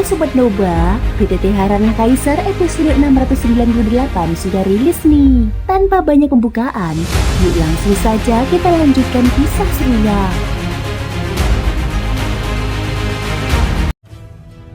Sobat Nova, PTT Harana Kaisar episode 698 sudah rilis nih. Tanpa banyak pembukaan, yuk langsung saja kita lanjutkan kisah serunya.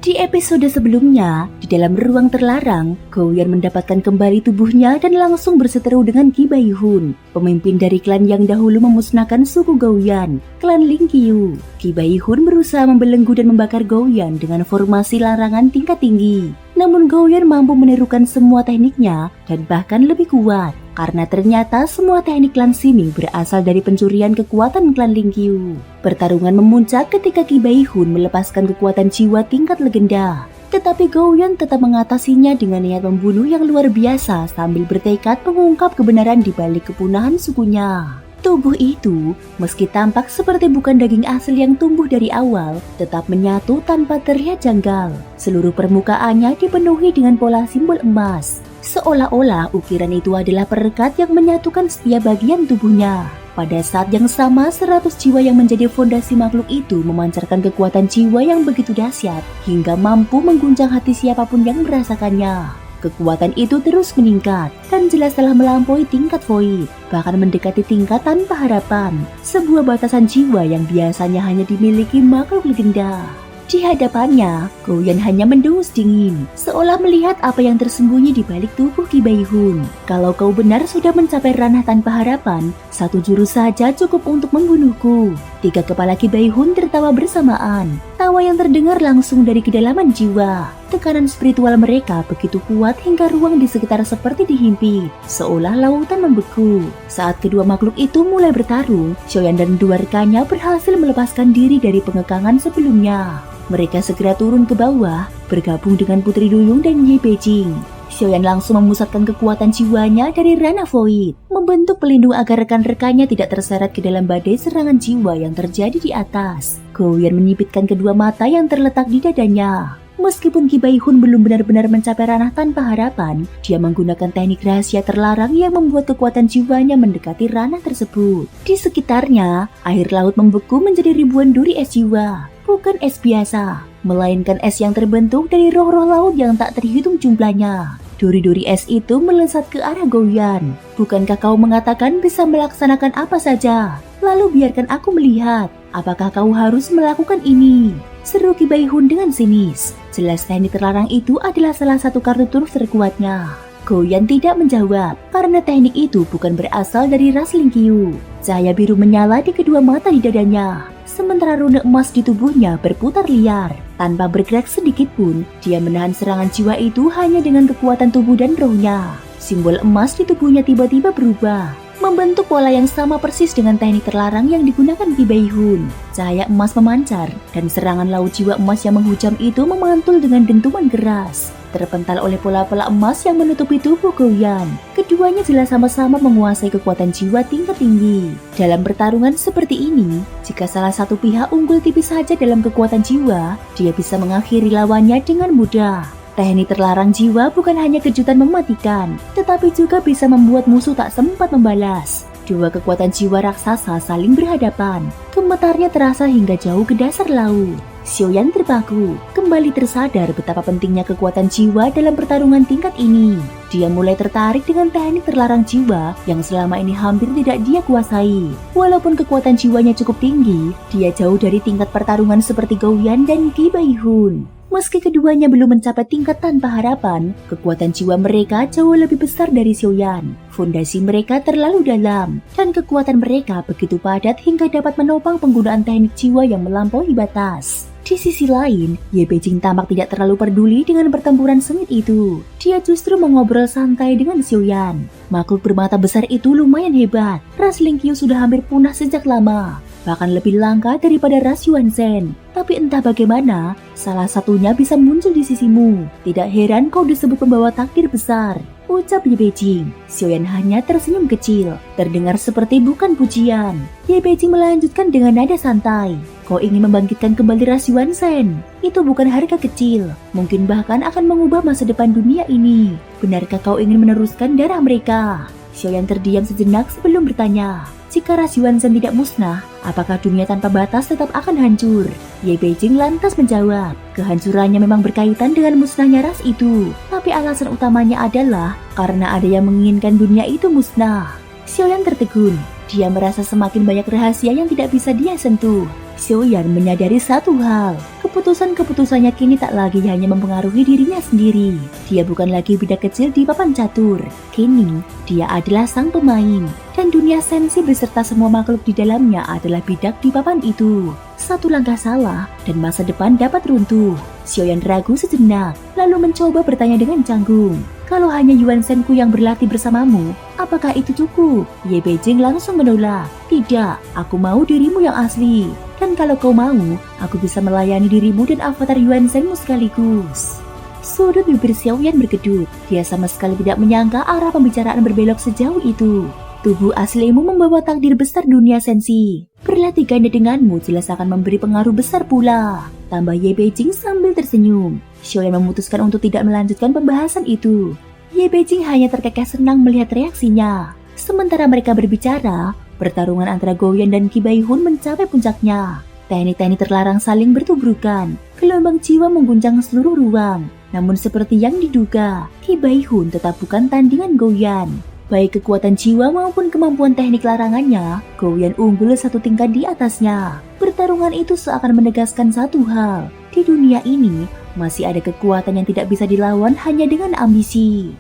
Di episode sebelumnya, di dalam ruang terlarang, Gouyan mendapatkan kembali tubuhnya dan langsung berseteru dengan Ki Baihun, pemimpin dari klan yang dahulu memusnahkan suku Gouyan, klan Lingqiu. Ki Baihun berusaha membelenggu dan membakar Gouyan dengan formasi larangan tingkat tinggi. Namun Gouyan mampu menirukan semua tekniknya dan bahkan lebih kuat, karena ternyata semua teknik klan Siming berasal dari pencurian kekuatan klan Lingqiu. Pertarungan memuncak ketika Ki Baihun melepaskan kekuatan jiwa tingkat legenda. Tetapi Gouyan tetap mengatasinya dengan niat membunuh yang luar biasa sambil bertekad mengungkap kebenaran di balik kepunahan sukunya. Tubuh itu, meski tampak seperti bukan daging asli yang tumbuh dari awal, tetap menyatu tanpa terlihat janggal. Seluruh permukaannya dipenuhi dengan pola simbol emas. Seolah-olah ukiran itu adalah perekat yang menyatukan setiap bagian tubuhnya. Pada saat yang sama, 100 jiwa yang menjadi fondasi makhluk itu memancarkan kekuatan jiwa yang begitu dahsyat, hingga mampu mengguncang hati siapapun yang merasakannya. Kekuatan itu terus meningkat, dan jelas telah melampaui tingkat void, bahkan mendekati tingkat tanpa harapan, sebuah batasan jiwa yang biasanya hanya dimiliki makhluk legenda. Di hadapannya, Gouyan hanya mendengus dingin, seolah melihat apa yang tersembunyi di balik tubuh Ki Baihun. Kalau kau benar sudah mencapai ranah tanpa harapan, satu jurus saja cukup untuk membunuhku. Tiga kepala Ki Baihun tertawa bersamaan, tawa yang terdengar langsung dari kedalaman jiwa. Tekanan spiritual mereka begitu kuat hingga ruang di sekitar seperti dihimpit, seolah lautan membeku. Saat kedua makhluk itu mulai bertarung, Xiaoyan dan dua rekannya berhasil melepaskan diri dari pengekangan sebelumnya. Mereka segera turun ke bawah, bergabung dengan Putri Duyung dan Ye Beijing. Xiaoyan langsung memusatkan kekuatan jiwanya dari ranah void, membentuk pelindung agar rekan-rekannya tidak terseret ke dalam badai serangan jiwa yang terjadi di atas. Gouyan menyipitkan kedua mata yang terletak di dadanya. Meskipun Ki Baihun belum benar-benar mencapai ranah tanpa harapan, dia menggunakan teknik rahasia terlarang yang membuat kekuatan jiwanya mendekati ranah tersebut. Di sekitarnya, air laut membeku menjadi ribuan duri es jiwa. Bukan es biasa, melainkan es yang terbentuk dari roh-roh laut yang tak terhitung jumlahnya. Duri-duri es itu melesat ke arah Gouyan. Bukankah kau mengatakan bisa melaksanakan apa saja? Lalu biarkan aku melihat, apakah kau harus melakukan ini? Seru Ki Baihun dengan sinis. Jelas teknik terlarang itu adalah salah satu kartu truf terkuatnya. Gouyan tidak menjawab, karena teknik itu bukan berasal dari ras Lingqiu. Cahaya biru menyala di kedua mata di dadanya. Sementara rune emas di tubuhnya berputar liar. Tanpa bergerak sedikit pun, dia menahan serangan jiwa itu hanya dengan kekuatan tubuh dan rohnya. Simbol emas di tubuhnya tiba-tiba berubah, membentuk pola yang sama persis dengan teknik terlarang yang digunakan Ki Baihun. Cahaya emas memancar, dan serangan laut jiwa emas yang menghujam itu memantul dengan dentuman keras, terpental oleh pola-pola emas yang menutupi tubuh Gouyan. Keduanya jelas sama-sama menguasai kekuatan jiwa tingkat tinggi. Dalam pertarungan seperti ini, jika salah satu pihak unggul tipis saja dalam kekuatan jiwa, dia bisa mengakhiri lawannya dengan mudah. Teknik terlarang jiwa bukan hanya kejutan mematikan, tetapi juga bisa membuat musuh tak sempat membalas. Dua kekuatan jiwa raksasa saling berhadapan. Gemetarnya terasa hingga jauh ke dasar laut. Xiaoyan terpaku, kembali tersadar betapa pentingnya kekuatan jiwa dalam pertarungan tingkat ini. Dia mulai tertarik dengan teknik terlarang jiwa yang selama ini hampir tidak dia kuasai. Walaupun kekuatan jiwanya cukup tinggi, dia jauh dari tingkat pertarungan seperti Gouyan dan Ki Baihun. Meski keduanya belum mencapai tingkat tanpa harapan, kekuatan jiwa mereka jauh lebih besar dari Xiaoyan. Fondasi mereka terlalu dalam, dan kekuatan mereka begitu padat hingga dapat menopang penggunaan teknik jiwa yang melampaui batas. Di sisi lain, Ye Beijing tampak tidak terlalu peduli dengan pertempuran sengit itu. Dia justru mengobrol santai dengan Xiaoyan. Makhluk bermata besar itu lumayan hebat. Ras Lingqiu sudah hampir punah sejak lama, bahkan lebih langka daripada ras Yuan Shen. Tapi entah bagaimana, salah satunya bisa muncul di sisimu. Tidak heran kau disebut pembawa takdir besar, ucap Ye Beijing. Xiaoyan hanya tersenyum kecil, terdengar seperti bukan pujian. Ye Beijing melanjutkan dengan nada santai. Kau ingin membangkitkan kembali ras Yuan Shen? Itu bukan harga kecil, mungkin bahkan akan mengubah masa depan dunia ini. Benarkah kau ingin meneruskan darah mereka? Xiaoyan terdiam sejenak sebelum bertanya. Jika ras Yuanzhen tidak musnah, apakah dunia tanpa batas tetap akan hancur? Ye Beijing lantas menjawab, kehancurannya memang berkaitan dengan musnahnya ras itu, tapi alasan utamanya adalah karena ada yang menginginkan dunia itu musnah. Xiaoyan tertegun, dia merasa semakin banyak rahasia yang tidak bisa dia sentuh. Xiaoyan menyadari satu hal, keputusan-keputusannya kini tak lagi hanya mempengaruhi dirinya sendiri. Dia bukan lagi budak kecil di papan catur. Kini, dia adalah sang pemain. Dan dunia sensi beserta semua makhluk di dalamnya adalah bidak di papan itu. Satu langkah salah, dan masa depan dapat runtuh. Xiaoyan ragu sejenak, lalu mencoba bertanya dengan canggung. Kalau hanya Yuanzhenku yang berlatih bersamamu, apakah itu cukup? Ye Beijing langsung menolak. Tidak, aku mau dirimu yang asli. Dan kalau kau mau, aku bisa melayani dirimu dan avatar Yuanzhenmu sekaligus. Sudut bibir Xiaoyan berkedut. Dia sama sekali tidak menyangka arah pembicaraan berbelok sejauh itu. Tubuh aslimu membawa takdir besar dunia sensi. Berlatih ganda denganmu jelas akan memberi pengaruh besar pula. Tambah Ye Beijing sambil tersenyum. Xiaoyan memutuskan untuk tidak melanjutkan pembahasan itu. Ye Beijing hanya terkekeh senang melihat reaksinya. Sementara mereka berbicara, pertarungan antara Gouyan dan Qi Baihun mencapai puncaknya. Teknik-teknik terlarang saling bertubrukan. Gelombang jiwa mengguncang seluruh ruang. Namun seperti yang diduga, Qi Baihun tetap bukan tandingan Gouyan. Baik kekuatan jiwa maupun kemampuan teknik larangannya, Gouyan unggul satu tingkat di atasnya. Pertarungan itu seakan menegaskan satu hal. Di dunia ini, masih ada kekuatan yang tidak bisa dilawan hanya dengan ambisi.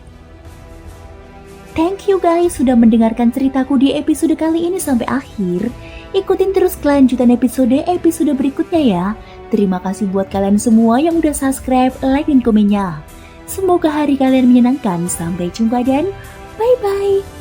Thank you guys sudah mendengarkan ceritaku di episode kali ini sampai akhir. Ikutin terus kelanjutan episode berikutnya ya. Terima kasih buat kalian semua yang udah subscribe, like, dan komennya. Semoga hari kalian menyenangkan. Sampai jumpa dan bye-bye.